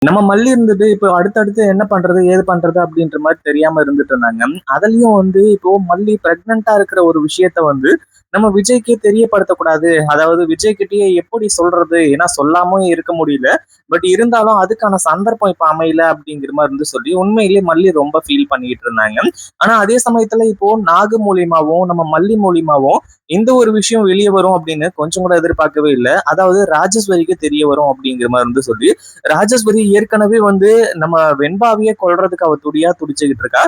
நம்ம மல்லி இருந்துட்டு இப்போ அடுத்தடுத்து என்ன பண்றது ஏது பண்றது அப்படின்ற மாதிரி தெரியாம இருந்துட்டு இருந்தாங்க. அதுலயும் வந்து இப்போ மல்லி பிரெக்னெண்டா இருக்கிற ஒரு விஷயத்த வந்து நம்ம விஜய்க்கே தெரியப்படுத்தக்கூடாது. அதாவது விஜய் கிட்டயே எப்படி சொல்றது? ஏன்னா சொல்லாம இருக்க முடியல. பட் இருந்தாலும் அதுக்கான சந்தர்ப்பம் இப்ப அமையல அப்படிங்கிற மாதிரி இருந்து சொல்லி உண்மையிலேயே மல்லி ரொம்ப ஃபீல் பண்ணிட்டு இருந்தாங்க. ஆனா அதே சமயத்துல இப்போ நாகு மூலியமாவும் நம்ம மல்லி மூலியமாவும் இந்த ஒரு விஷயம் வெளியே வரும் அப்படின்னு கொஞ்சம் கூட எதிர்பார்க்கவே இல்லை. அதாவது ராஜேஸ்வரிக்கு தெரிய வரும் அப்படிங்கிற மாதிரி இருந்து சொல்லி ராஜேஸ்வரி ஏற்கனவே வந்து நம்ம வெண்பாவையே கொல்றதுக்கு அவ துடியா துடிச்சுக்கிட்டு இருக்கா.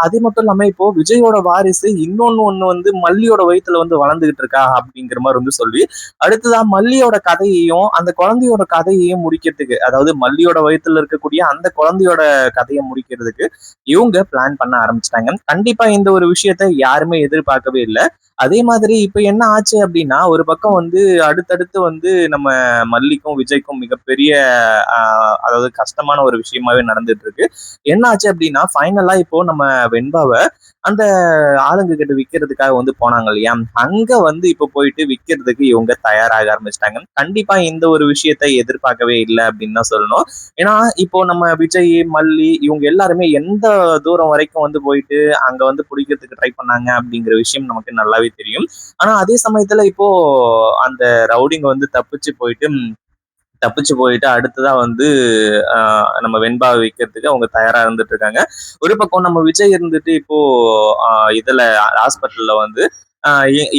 அது மட்டும் இல்லாம இப்போ விஜயோட வாரிசு இன்னொன்னு வந்து மல்லியோட வயித்துல வந்து வளர்ந்துகிட்டு இருக்கா அப்படிங்கிற மாதிரி வந்து சொல்லி அடுத்ததா மல்லியோட கதையையும் அந்த குழந்தையோட கதையையும் முடிக்கிறதுக்கு, அதாவது மல்லியோட வயித்துல இருக்கக்கூடிய அந்த குழந்தையோட கதையை முடிக்கிறதுக்கு இவங்க பிளான் பண்ண ஆரம்பிச்சிட்டாங்க. கண்டிப்பா இந்த ஒரு விஷயத்த யாருமே எதிர்பார்க்கவே இல்லை. அதே மாதிரி இப்ப என்ன ஆச்சு அப்படின்னா ஒரு பக்கம் வந்து அடுத்தடுத்து வந்து நம்ம மல்லிக்கும் விஜய்க்கும் மிகப்பெரிய அதாவது கஷ்டமான ஒரு விஷயமாவே நடந்துட்டு இருக்கு. என்ன ஆச்சு அப்படின்னா ஃபைனலா இப்போ நம்ம வெண்பாவை அந்த ஆளுங்க கிட்ட விற்கிறதுக்காக வந்து போனாங்க இல்லையா, அங்க வந்து இப்போ போயிட்டு விற்கிறதுக்கு இவங்க தயாராக ஆரம்பிச்சிட்டாங்க. கண்டிப்பா இந்த ஒரு விஷயத்தை எதிர்பார்க்கவே இல்லை அப்படின்னு தான் சொல்லணும். ஏன்னா இப்போ நம்ம விஜய் மல்லி இவங்க எல்லாருமே எந்த தூரம் வரைக்கும் வந்து போயிட்டு அங்க வந்து பிடிக்கிறதுக்கு ட்ரை பண்ணாங்க அப்படிங்கிற விஷயம் நமக்கு நல்லாவே தெரியும். ஆனா அதே சமயத்துல இப்போ அந்த ரவுடிங்க வந்து தப்பிச்சு போயிட்டு அடுத்ததா வந்து நம்ம வெண்பாவை வைக்கிறதுக்கு அவங்க தயாரா இருந்துட்டு இருக்காங்க. ஒரு பக்கம் நம்ம விஜய் இருந்துட்டு இப்போ இதுல ஹாஸ்பிட்டல்ல வந்து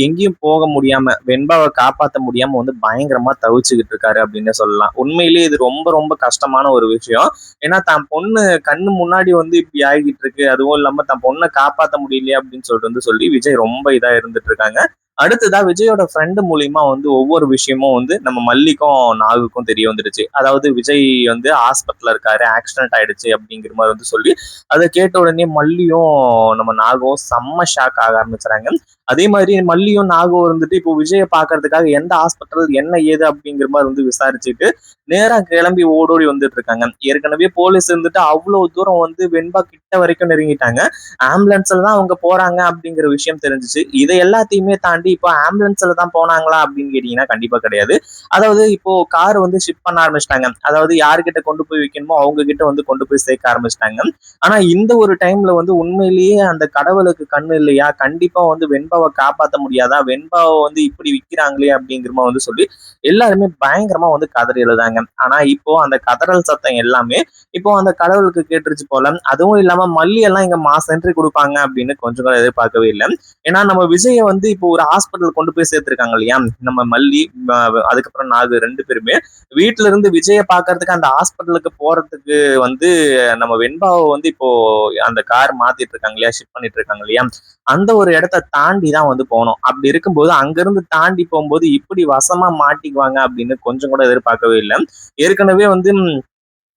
எங்கேயும் போக முடியாம வெண்பாவை காப்பாற்ற முடியாம வந்து பயங்கரமா தவிச்சுக்கிட்டு இருக்காரு அப்படின்னு சொல்லலாம். உண்மையிலேயே இது ரொம்ப ரொம்ப கஷ்டமான ஒரு விஷயம். ஏன்னா தான் பொண்ணு கண்ணு முன்னாடி வந்து இப்படி ஆகிட்டு இருக்கு, அதுவும் இல்லாம தான் பொண்ணை காப்பாற்ற முடியலையே அப்படின்னு சொல்லிட்டு வந்து சொல்லி விஜய் ரொம்ப இதா இருந்துட்டு இருக்காங்க. அடுத்ததா விஜயோட ஃப்ரெண்டு மூலியமா வந்து ஒவ்வொரு விஷயமும் வந்து நம்ம மல்லிக்கும் நாகுக்கும் தெரிய வந்துடுச்சு. அதாவது விஜய் வந்து ஹாஸ்பிட்டல்ல இருக்காரு, ஆக்சிடென்ட் ஆயிடுச்சு அப்படிங்கிற மாதிரி வந்து சொல்லி அதை கேட்ட உடனே மல்லியும் நம்ம நாகும் செம்ம ஷாக் ஆக ஆரம்பிச்சுறாங்க. அதே மாதிரி மல்லியும் நாகும் இருந்துட்டு இப்போ விஜயை பாக்குறதுக்காக எந்த ஹாஸ்பிட்டல் என்ன ஏது அப்படிங்கிற மாதிரி வந்து விசாரிச்சுட்டு நேரா கிளம்பி ஓடோடி வந்துட்டு இருக்காங்க. ஏற்கனவே போலீஸ் இருந்துட்டு அவ்வளவு தூரம் வந்து வெண்பா கிட்ட வரைக்கும் நெருங்கிட்டாங்க. ஆம்புலன்ஸ்ல தான் அவங்க போறாங்க அப்படிங்கிற விஷயம் தெரிஞ்சிச்சு. இதை எல்லாத்தையுமே தாண்டி இப்போ ஆம்புலன்ஸ்ல தான் போனாங்களா அப்படின்னு கேட்டீங்கன்னா கண்டிப்பா கிடையாது. அதாவது இப்போ கார் வந்து ஷிஃப்ட் பண்ண ஆரம்பிச்சிட்டாங்க. அதாவது யாருக்கிட்ட கொண்டு போய் வைக்கணுமோ அவங்க கிட்ட வந்து கொண்டு போய் சேர்க்க ஆரம்பிச்சிட்டாங்க. ஆனா இந்த ஒரு டைம்ல வந்து உண்மையிலேயே அந்த கடவுளுக்கு கண்ணு இல்லையா, கண்டிப்பா வந்து வெண்பாவை காப்பாற்ற முடியாதா, வெண்பாவை வந்து இப்படி விற்கிறாங்களே அப்படிங்கிறமா வந்து சொல்லி எல்லாருமே பயங்கரமா வந்து கதறி எழுதாங்க. ஆனா இப்போ அந்த கதறல் சத்தம் எல்லாமே இப்போ அந்த கடவுளுக்கு கேட்டுருச்சு போல. அதுவும் இல்லாம மல்லி எல்லாம் இங்க மாஸ் என்ட்ரி கொடுப்பாங்க அப்படின்னு கொஞ்சம் கூட எதிர்பார்க்கவே இல்லை. ஏன்னா நம்ம விஜய வந்து இப்போ ஒரு ஹாஸ்பிட்டல் கொண்டு போய் சேர்த்திருக்காங்க இல்லையா, நம்ம மல்லி அதுக்கப்புறம் நாகு ரெண்டு பேருமே வீட்டுல இருந்து விஜய பாக்குறதுக்கு அந்த ஹாஸ்பிட்டலுக்கு போறதுக்கு வந்து நம்ம வெண்பாவை வந்து இப்போ அந்த கார் மாத்திட்டு இருக்காங்க இல்லையா, ஷிஃப்ட் பண்ணிட்டு இருக்காங்க இல்லையா, அந்த ஒரு இடத்த தாண்டி தான் வந்து போனோம். அப்படி இருக்கும்போது அங்கிருந்து தாண்டி போகும்போது இப்படி வசமா மாட்டிக்குவாங்க அப்படின்னு கொஞ்சம் கூட எதிர்பார்க்கவே இல்லை. ஏற்கனவே வந்து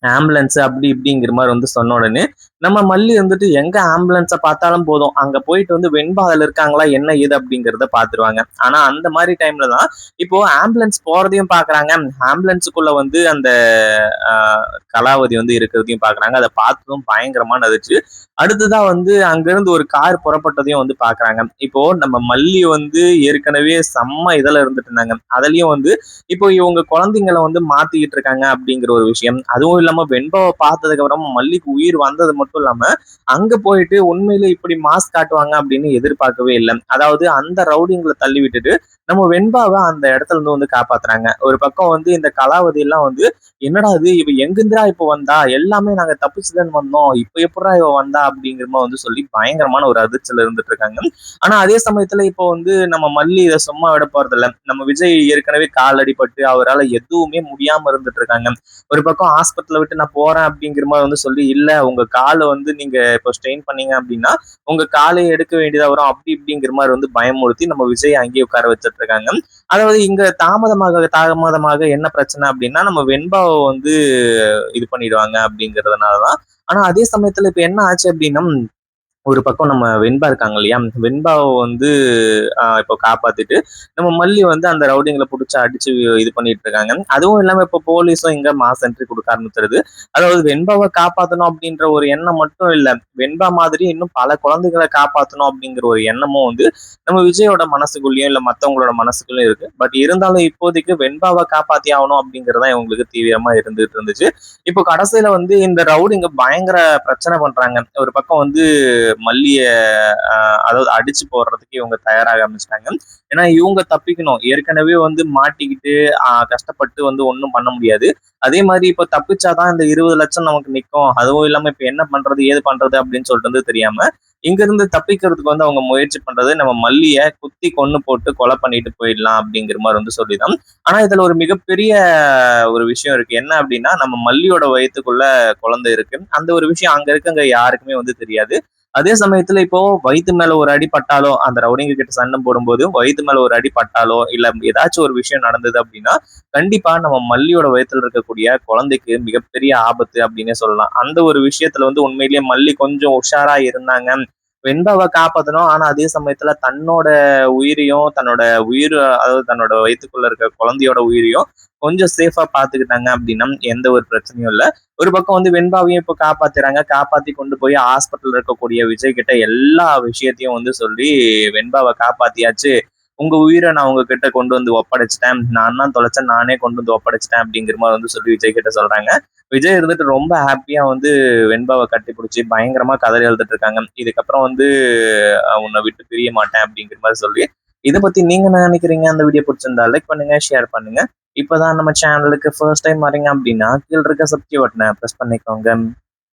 ஆம்புலன்ஸ் அப்படி இப்படிங்கிற மாதிரி வந்து சொன்ன உடனே நம்ம மல்லி வந்துட்டு எங்க ஆம்புலன்ஸை பார்த்தாலும் போதும் அங்க போயிட்டு வந்து வெண்பாவில் இருக்காங்களா என்ன ஏது அப்படிங்கிறத பாத்துருவாங்க. ஆனா அந்த மாதிரி டைம்ல தான் இப்போ ஆம்புலன்ஸ் போறதையும் பாக்குறாங்க, ஆம்புலன்ஸுக்குள்ள வந்து அந்த கலாவதி வந்து இருக்கிறதையும் பாக்குறாங்க. அதை பார்த்ததும் பயங்கரமா நதிச்சு அடுத்துதான் வந்து அங்கிருந்து ஒரு கார் புறப்பட்டதையும் வந்து பாக்குறாங்க. இப்போ நம்ம மல்லி வந்து ஏற்கனவே செம்ம இதுல இருந்துட்டு இருந்தாங்க. அதுலயும் வந்து இப்போ இவங்க குழந்தைங்களை வந்து மாத்திக்கிட்டு இருக்காங்க அப்படிங்கிற ஒரு விஷயம். அதுவும் இல்லாம வெண்பாவை பார்த்ததுக்கு அப்புறம் மல்லிக்கு உயிர் வந்தது மட்டும் இல்லாம அங்க போயிட்டு உண்மையில இப்படி மாஸ் காட்டுவாங்க அப்படின்னு எதிர்பார்க்கவே இல்லை. அதாவது அந்த ரவுடிங்களை தள்ளி விட்டுட்டு நம்ம வெண்பாவை அந்த இடத்துல இருந்து வந்து காப்பாத்துறாங்க. ஒரு பக்கம் வந்து இந்த கலாவதி எல்லாம் வந்து என்னடா இது இவ எங்கிருந்துடா இப்ப வந்தா, எல்லாமே நாங்க தப்பிச்சுதான் வந்தோம், இப்ப எப்படா இவ வந்தா அப்படிங்கிறமா வந்து சொல்லி பயங்கரமான ஒரு அதிர்ச்சியில இருந்துட்டு இருக்காங்க. ஆனா அதே சமயத்துல இப்போ வந்து நம்ம மல்லி இதை சும்மா விட போறது இல்ல. நம்ம விஜய் ஏற்கனவே கால் அடிபட்டு அவரால் எதுவுமே முடியாம இருந்துட்டு இருக்காங்க. ஒரு பக்கம் ஹாஸ்பிட்டலை விட்டு நான் போறேன் அப்படிங்கிற மாதிரி வந்து சொல்லி இல்ல உங்க காலை வந்து நீங்க இப்போ ஸ்ட்ரெயின் பண்ணீங்க அப்படின்னா உங்க காலையை எடுக்க வேண்டியதா வரும் அப்படி இப்படிங்கிற மாதிரி வந்து பயமுறுத்தி நம்ம விஜய் அங்கேயே உட்கார வச்சிட்டு இருக்காங்க. அதாவது இங்க தாமதமாக என்ன பிரச்சனை அப்படின்னா நம்ம வெண்பாவை வந்து இது பண்ணிடுவாங்க அப்படிங்கிறதுனாலதான். ஆனா அதே சமயத்துல இப்ப என்ன ஆச்சு அப்படின்னா ஒரு பக்கம் நம்ம வெண்பா இருக்காங்க இல்லையா? வெண்பாவ வந்து இப்போ காப்பாத்திட்டு, நம்ம மல்லி வந்து அந்த ரவுடிங்கள புடிச்சு அடிச்சு இது பண்ணிட்டு இருக்காங்க. அதுவும் இல்லாம இப்போ போலீஸும் இங்க மாஸ் என்ட்ரி குடுக்க ஆரம்பிச்சிருது. அதாவது வெண்பாவ காப்பாத்தணும் அப்படின்ற ஒரு எண்ணம் மட்டும் இல்ல. வெண்பா மாதிரி இன்னும் பல குழந்தைகள காப்பாத்தணும் அப்படிங்கிற ஒரு எண்ணமும் வந்து நம்ம விஜயோட மனசுக்குள்ளயும், இல்ல மத்தவங்களோட மனசுக்குள்ளயும் இருக்கு. பட் இருந்தாலும் இப்போதைக்கு வெண்பாவ காப்பாத்தி ஆவணும் அப்படிங்கிறது தான் இவங்களுக்கு தீவிரமா இருந்துட்டு இருந்துச்சு. இப்போ கடைசியில வந்து இந்த ரவுடிங்க பயங்கர பிரச்சனை பண்றாங்க. ஒரு பக்கம் வந்து மல்லிய அதாவது அடிச்சு போடுறதுக்கு இவங்க தயாராக ஆரம்பிச்சிட்டாங்க. ஏன்னா இவங்க தப்பிக்கணும். ஏற்கனவே வந்து மாட்டிக்கிட்டு கஷ்டப்பட்டு வந்து ஒண்ணும் பண்ண முடியாது. அதே மாதிரி இப்ப தப்பிச்சாதான் இந்த 20,00,000 நமக்கு நிக்கும். அதுவும் இல்லாம இப்ப என்ன பண்றது, ஏது பண்றது அப்படின்னு சொல்லிட்டு வந்து தெரியாம, இங்க இருந்து தப்பிக்கிறதுக்கு வந்து அவங்க முயற்சி பண்றது நம்ம மல்லிய குத்தி கொன்னு போட்டு கொலை பண்ணிட்டு போயிடலாம் அப்படிங்கிற மாதிரி வந்து சொல்லிதான். ஆனா இதுல ஒரு மிகப்பெரிய ஒரு விஷயம் இருக்கு. என்ன அப்படின்னா, நம்ம மல்லியோட வயித்துக்குள்ள குழந்தை இருக்கு. அந்த ஒரு விஷயம் அங்க இருக்கவங்க யாருக்குமே வந்து தெரியாது. அதே சமயத்துல இப்போ வயித்து மேல ஒரு அடி பட்டாலோ, அந்த ரவுடிங்க கிட்ட சண்டை போடும்போது வயித்து மேல ஒரு அடி பட்டாலோ, இல்ல ஏதாச்சும் ஒரு விஷயம் நடந்தது அப்படின்னா, கண்டிப்பா நம்ம மல்லியோட வயித்துல இருக்கக்கூடிய குழந்தைக்கு மிகப்பெரிய ஆபத்து அப்படின்னே சொல்லலாம். அந்த ஒரு விஷயத்துல வந்து உண்மையிலேயே மல்லி கொஞ்சம் உஷாரா இருந்தாங்க. வெண்பாவ காப்பாத்தணும். ஆனா அதே சமயத்துல தன்னோட உயிரையும், தன்னோட உயிர் அதாவது தன்னோட வயித்துக்குள்ள இருக்க குழந்தையோட உயிரையும் கொஞ்சம் சேஃபா பாத்துக்கிட்டாங்க அப்படின்னா எந்த ஒரு பிரச்சனையும் இல்ல. ஒரு பக்கம் வந்து வெண்பாவையும் இப்ப காப்பாத்துறாங்க. காப்பாத்தி கொண்டு போய் ஹாஸ்பிட்டல்ல இருக்கக்கூடிய விஜய் கிட்ட எல்லா விஷயத்தையும் வந்து சொல்லி வெண்பாவ காப்பாத்தியாச்சு. உங்க உயிரை நான் உங்ககிட்ட கொண்டு வந்து ஒப்படைச்சிட்டேன். நான் தான் தொலைச்சேன். நானே கொண்டு வந்து ஒப்படைச்சிட்டேன் அப்படிங்கிற மாதிரி வந்து சொல்லி விஜய் கிட்ட சொல்றாங்க. விஜய் இருந்துட்டு ரொம்ப ஹாப்பியா வந்து வெண்பாவை கட்டி பிடிச்சி பயங்கரமா கதறி எழுதிட்டு இருக்காங்க. இதுக்கப்புறம் வந்து உன்னை விட்டு பிரிய மாட்டேன் அப்படிங்கிற மாதிரி சொல்லி. இதை பத்தி நீங்க என்ன நினைக்கிறீங்க? அந்த வீடியோ பிடிச்சிருந்தா லைக் பண்ணுங்க, ஷேர் பண்ணுங்க. இப்பதான் நம்ம சேனலுக்கு ஃபர்ஸ்ட் டைம் வரீங்க அப்படின்னா கீழ இருக்க சப்ஸ்கிரைப் பட்டனை ப்ரெஸ் பண்ணிக்கோங்க.